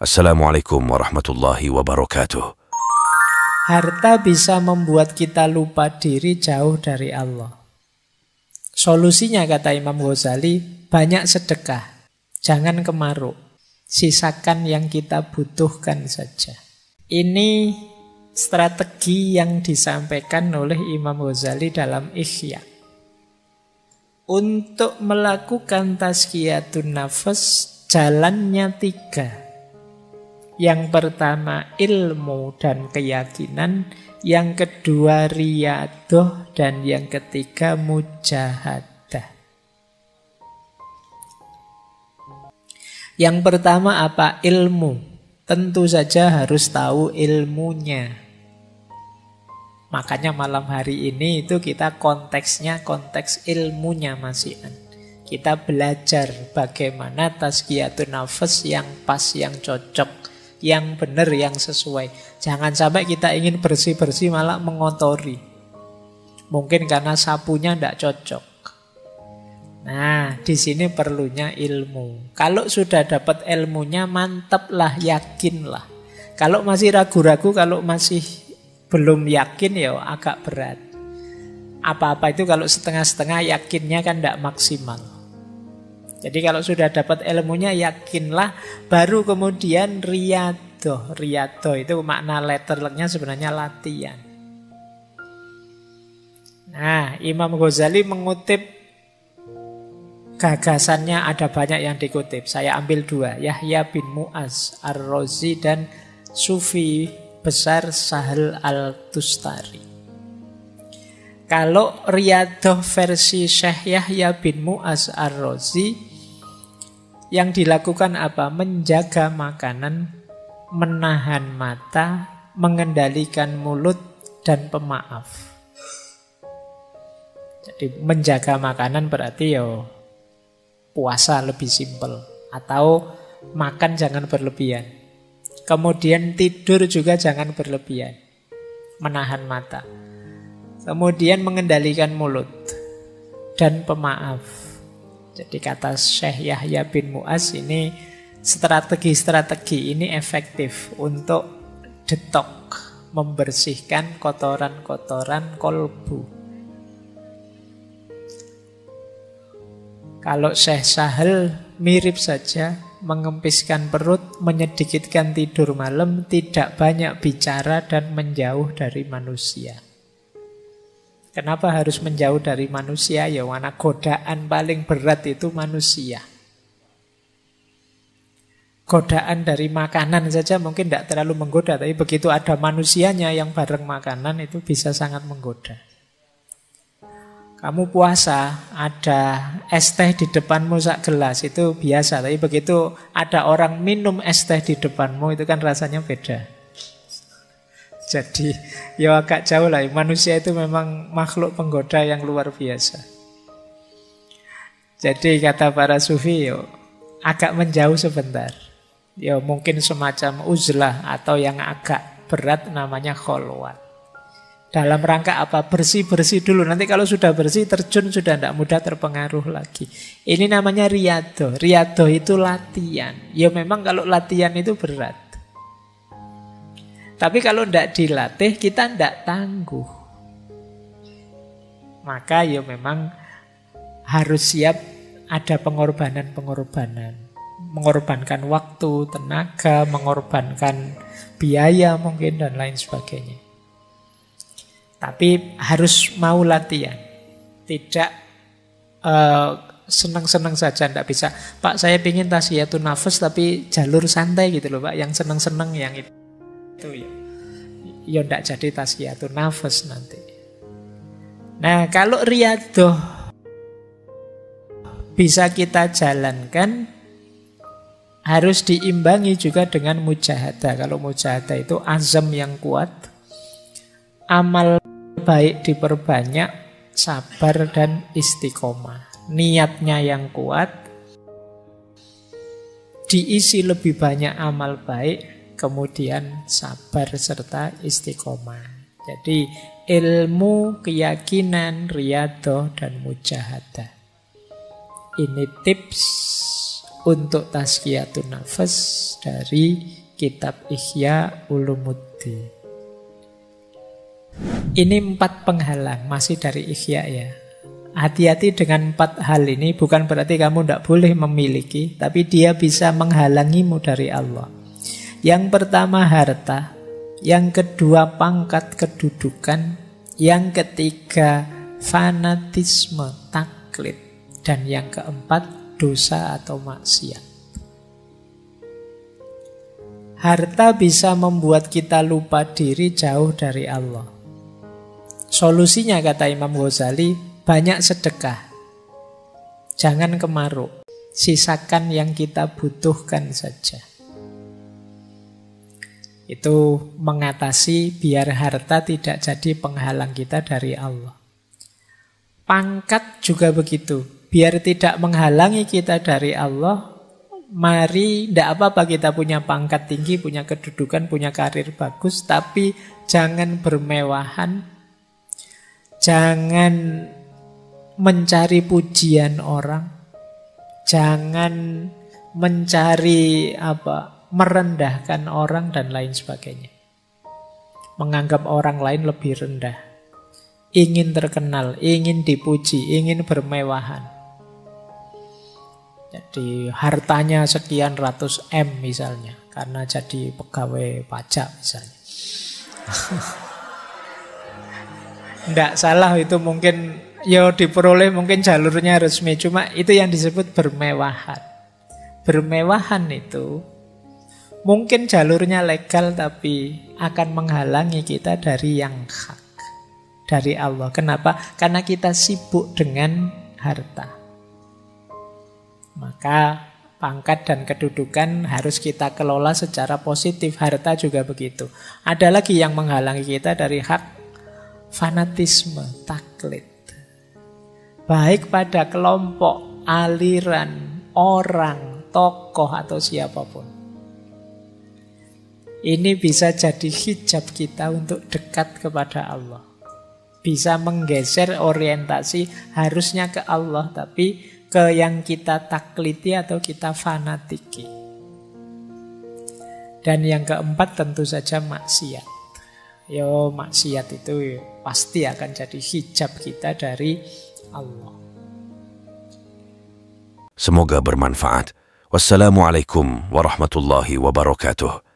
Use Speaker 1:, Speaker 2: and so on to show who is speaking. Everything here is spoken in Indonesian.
Speaker 1: Assalamualaikum warahmatullahi wabarakatuh.
Speaker 2: Harta bisa membuat kita lupa diri jauh dari Allah. Solusinya kata Imam Ghazali, banyak sedekah. Jangan kemaruk. Sisakan yang kita butuhkan saja. Ini strategi yang disampaikan oleh Imam Ghazali dalam Ihya. Untuk melakukan tazkiyatun nafas, jalannya 3. Yang pertama ilmu dan keyakinan, yang kedua riyadoh, dan yang ketiga mujahadah. Yang pertama apa? Ilmu. Tentu saja harus tahu ilmunya. Makanya malam hari ini itu kita konteksnya konteks ilmunya masihan. Kita belajar bagaimana tazkiyatun nafas yang pas, yang cocok, yang benar, yang sesuai. Jangan sampai kita ingin bersih-bersih malah mengotori. Mungkin karena sapunya tidak cocok. Nah, di sini perlunya ilmu. Kalau sudah dapat ilmunya, mantaplah, yakinlah. Kalau masih ragu-ragu, kalau masih belum yakin, ya agak berat. Apa-apa itu kalau setengah-setengah, yakinnya kan tidak maksimal. Jadi kalau sudah dapat ilmunya, yakinlah, baru kemudian riyadoh. Riyadoh itu makna letternya sebenarnya latihan. Nah, Imam Ghazali mengutip gagasannya, ada banyak yang dikutip. Saya ambil 2, Yahya bin Mu'az Ar-Razi dan Sufi besar Sahal Al-Tustari. Kalau riyadoh versi Syekh Yahya bin Mu'az Ar-Razi, yang dilakukan apa? Menjaga makanan, menahan mata, mengendalikan mulut, dan pemaaf. Jadi menjaga makanan berarti ya puasa lebih simpel. Atau makan jangan berlebihan. Kemudian tidur juga jangan berlebihan. Menahan mata. Kemudian mengendalikan mulut dan pemaaf. Jadi kata Syekh Yahya bin Mu'az ini strategi ini efektif untuk detok, membersihkan kotoran-kotoran kolbu. Kalau Syekh Sahal mirip saja, mengempiskan perut, menyedikitkan tidur malam, tidak banyak bicara dan menjauh dari manusia. Kenapa harus menjauh dari manusia? Ya, karena godaan paling berat itu manusia. Godaan dari makanan saja mungkin tidak terlalu menggoda, tapi begitu ada manusianya yang bareng makanan itu bisa sangat menggoda. Kamu puasa, ada es teh di depanmu sak gelas, itu biasa. Tapi begitu ada orang minum es teh di depanmu, itu kan rasanya beda. Jadi ya agak jauh lah. Manusia itu memang makhluk penggoda yang luar biasa. Jadi kata para sufi, yo, agak menjauh sebentar. Ya mungkin semacam uzlah atau yang agak berat namanya kholwat. Dalam rangka apa? Bersih-bersih dulu. Nanti kalau sudah bersih, terjun sudah tidak mudah terpengaruh lagi. Ini namanya riyadoh. Riyadoh itu latihan. Ya memang kalau latihan itu berat. Tapi kalau tidak dilatih, kita tidak tangguh. Maka ya memang harus siap ada pengorbanan-pengorbanan. Mengorbankan waktu, tenaga, mengorbankan biaya mungkin, dan lain sebagainya. Tapi harus mau latihan. Tidak senang-senang saja, tidak bisa. Pak, saya ingin tazkiyatun nafas tapi jalur santai gitu loh Pak. Yang senang-senang yang itu ya tidak jadi tazkiyatun nafas nanti. Nah, kalau riyadoh bisa kita jalankan, harus diimbangi juga dengan mujahadah. Kalau mujahadah itu azam yang kuat, amal baik diperbanyak, sabar dan istiqomah. Niatnya yang kuat, diisi lebih banyak amal baik, kemudian sabar serta istiqomah. Jadi ilmu, keyakinan, riyadoh, dan mujahadah. Ini tips untuk Tazkiyatun Nafas dari kitab Ihya Ulumuddin. Ini 4 penghalang, masih dari Ihya ya. Hati-hati dengan 4 hal ini, bukan berarti kamu tidak boleh memiliki, tapi dia bisa menghalangimu dari Allah. Yang pertama harta, yang kedua pangkat kedudukan, yang ketiga fanatisme, taklid, dan yang keempat dosa atau maksiat. Harta bisa membuat kita lupa diri, jauh dari Allah. Solusinya kata Imam Ghazali, banyak sedekah. Jangan kemaruk. Sisakan yang kita butuhkan saja. Itu mengatasi biar harta tidak jadi penghalang kita dari Allah. Pangkat juga begitu. Biar tidak menghalangi kita dari Allah, mari, tidak apa-apa kita punya pangkat tinggi, punya kedudukan, punya karir bagus, tapi jangan bermewahan. Jangan mencari pujian orang. Jangan mencari merendahkan orang dan lain sebagainya. Menganggap orang lain lebih rendah. Ingin terkenal, ingin dipuji, ingin bermewahan. Jadi hartanya sekian ratus M misalnya, karena jadi pegawai pajak misalnya. Tidak salah itu, mungkin ya diperoleh, mungkin jalurnya resmi, cuma itu yang disebut bermewahan. Bermewahan itu mungkin jalurnya legal, tapi akan menghalangi kita dari yang hak, dari Allah. Kenapa? Karena kita sibuk dengan harta. Maka pangkat dan kedudukan harus kita kelola secara positif. Harta juga begitu. Ada lagi yang menghalangi kita dari hak, fanatisme, taklid. Baik pada kelompok, aliran, orang, tokoh atau siapapun. Ini bisa jadi hijab kita untuk dekat kepada Allah. Bisa menggeser orientasi harusnya ke Allah, tapi ke yang kita takliti atau kita fanatiki. Dan yang keempat tentu saja maksiat. Maksiat itu pasti akan jadi hijab kita dari Allah.
Speaker 1: Semoga bermanfaat. Wassalamualaikum warahmatullahi wabarakatuh.